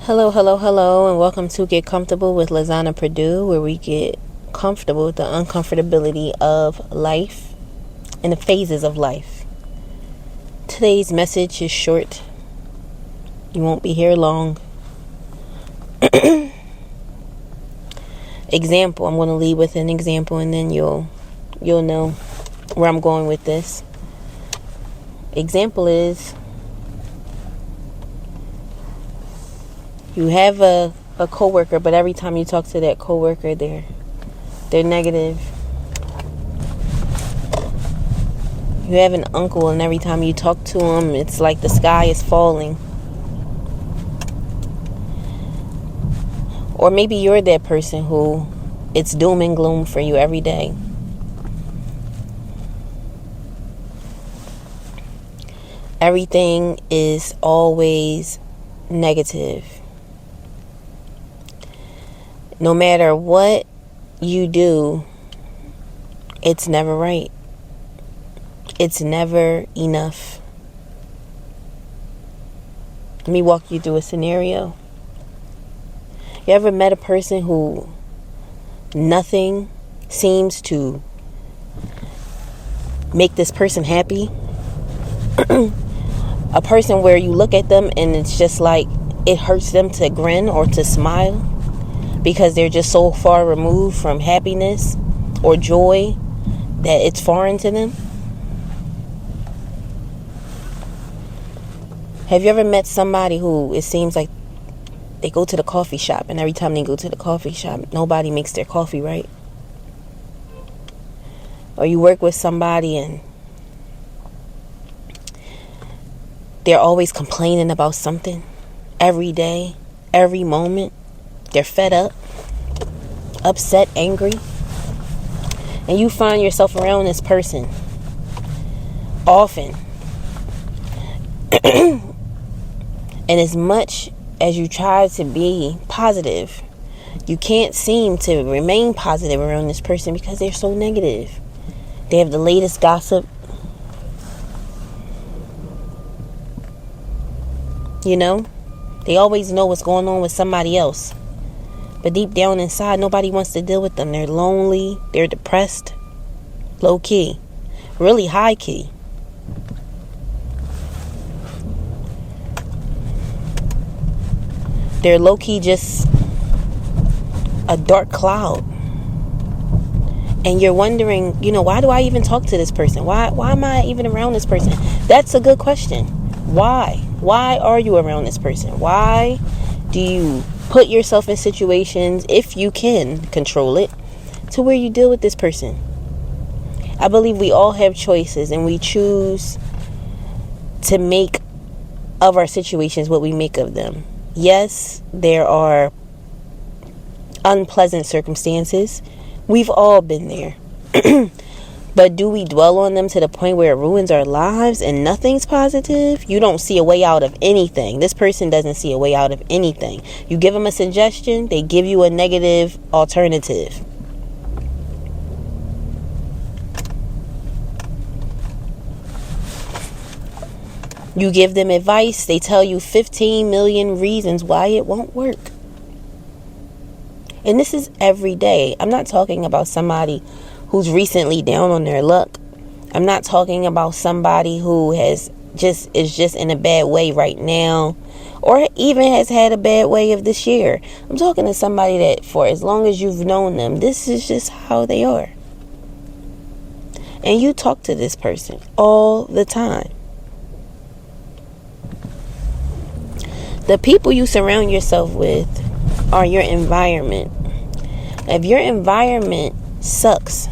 Hello, hello, hello, and welcome to Get Comfortable with Lizana-Prodeaux, where we get comfortable with the uncomfortability of life and the phases of life. Today's message is short. You won't be here long. Example. I'm going to lead with an example, and then you'll know where I'm going with this. Example is, you have a coworker, but every time you talk to that coworker, they're negative. You have an uncle, and every time you talk to him, it's like the sky is falling. Or maybe you're that person who it's doom and gloom for you every day. Everything is always negative. No matter what you do, it's never right. It's never enough. Let me walk you through a scenario. You ever met a person who nothing seems to make this person happy? A person where you look at them and it's just like it hurts them to grin or to smile, because they're just so far removed from happiness or joy that it's foreign to them. Have you ever met somebody who it seems like they go to the coffee shop, and every time they go to the coffee shop, nobody makes their coffee right? Or you work with somebody and they're always complaining about something every day, every moment. They're fed up, upset, angry. And you find yourself around this person often. And as much as you try to be positive, you can't seem to remain positive around this person because they're so negative. They have the latest gossip. You know? They always know what's going on with somebody else. But deep down inside, nobody wants to deal with them. They're lonely. They're depressed. Low key. Really high key. They're low key just a dark cloud. And you're wondering, why do I even talk to this person? Why am I even around this person? That's a good question. Why? Why are you around this person? Why do you put yourself in situations, if you can control it, to where you deal with this person? I believe we all have choices, and we choose to make of our situations what we make of them. Yes, there are unpleasant circumstances. We've all been there. But do we dwell on them to the point where it ruins our lives and nothing's positive? You don't see a way out of anything. This person doesn't see a way out of anything. You give them a suggestion, they give you a negative alternative. You give them advice, they tell you 15 million reasons why it won't work. And this is every day. I'm not talking about somebody who's recently down on their luck. I'm not talking about somebody who is just in a bad way right now, or even has had a bad way of this year. I'm talking to somebody that for as long as you've known them, this is just how they are. And you talk to this person all the time. The people you surround yourself with are your environment. If your environment sucks,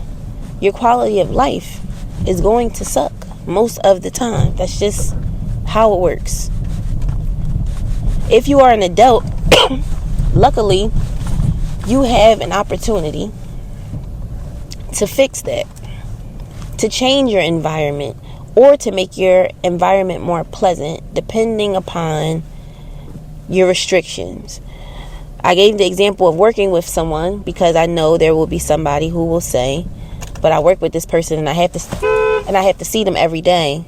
your quality of life is going to suck most of the time. That's just how it works. If you are an adult, luckily, you have an opportunity to fix that, to change your environment, or to make your environment more pleasant, depending upon your restrictions. I gave the example of working with someone because I know there will be somebody who will say, but I work with this person and I have to see them every day.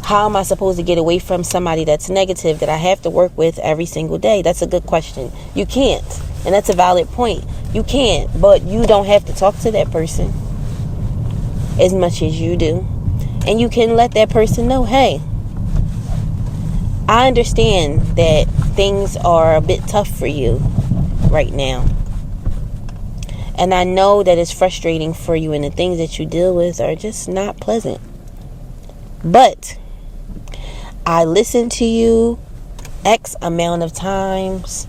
How am I supposed to get away from somebody that's negative that I have to work with every single day? That's a good question. You can't. And that's a valid point. You can't, but you don't have to talk to that person as much as you do. And you can let that person know, hey, I understand that things are a bit tough for you right now. And I know that it's frustrating for you and the things that you deal with are just not pleasant. But I listened to you X amount of times,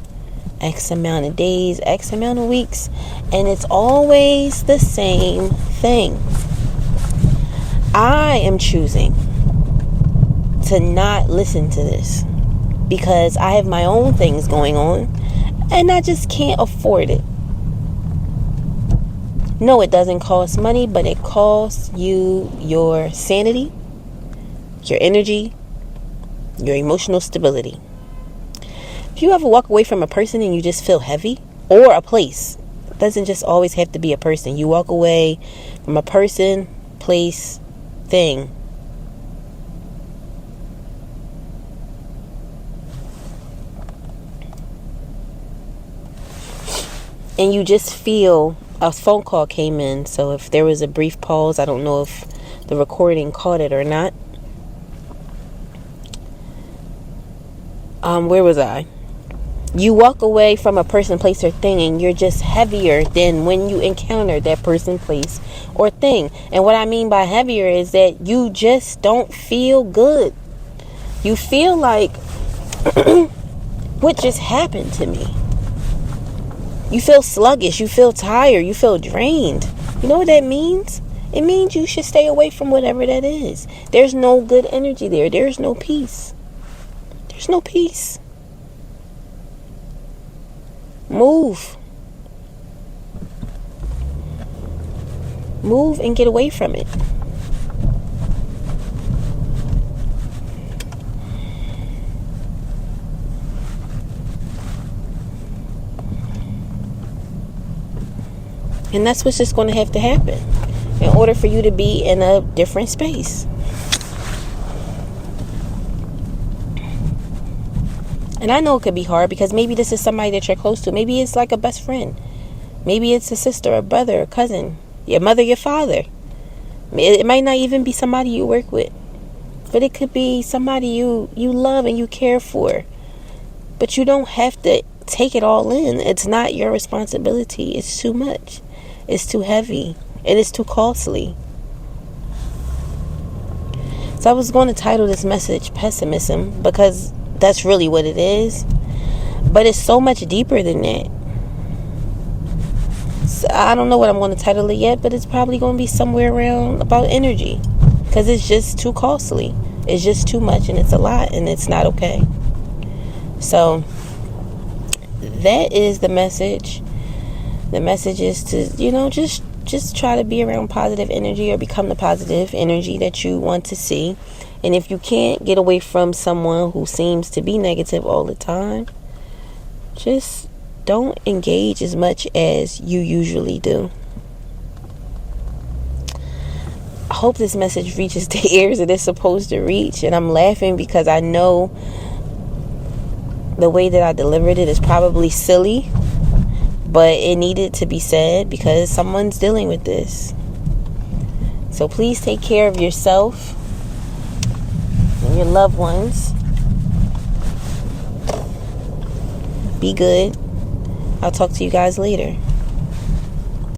X amount of days, X amount of weeks, and it's always the same thing. I am choosing to not listen to this because I have my own things going on and I just can't afford it. No, it doesn't cost money, but it costs you your sanity, your energy, your emotional stability. If you ever walk away from a person and you just feel heavy, or a place, it doesn't just always have to be a person. You walk away from a person, place, thing. And you just feel a phone call came in. So if there was a brief pause, I don't know if the recording caught it or not. Where was I? You walk away from a person, place, or thing, and you're just heavier than when you encountered that person, place, or thing. And what I mean by heavier is that you just don't feel good. You feel like, what just happened to me? You feel sluggish. You feel tired. You feel drained. You know what that means? It means you should stay away from whatever that is. There's no good energy there. There's no peace. There's no peace. Move. Move and get away from it. And that's what's just going to have to happen in order for you to be in a different space. And I know it could be hard because maybe this is somebody that you're close to. Maybe it's like a best friend. Maybe it's a sister, a brother, a cousin, your mother, your father. It might not even be somebody you work with. But it could be somebody you love and you care for. But you don't have to take it all in. It's not your responsibility. It's too much. It's too heavy. And it's too costly. So I was going to title this message Pessimism because that's really what it is. But it's so much deeper than that. So I don't know what I'm going to title it yet, but it's probably going to be somewhere around about energy. Because it's just too costly. It's just too much and it's a lot and it's not okay. So that is the message. The message is to, just try to be around positive energy or become the positive energy that you want to see. And if you can't get away from someone who seems to be negative all the time, just don't engage as much as you usually do. I hope this message reaches the ears that it's supposed to reach. And I'm laughing because I know the way that I delivered it is probably silly, but it needed to be said because someone's dealing with this. So please take care of yourself and your loved ones. Be good. I'll talk to you guys later.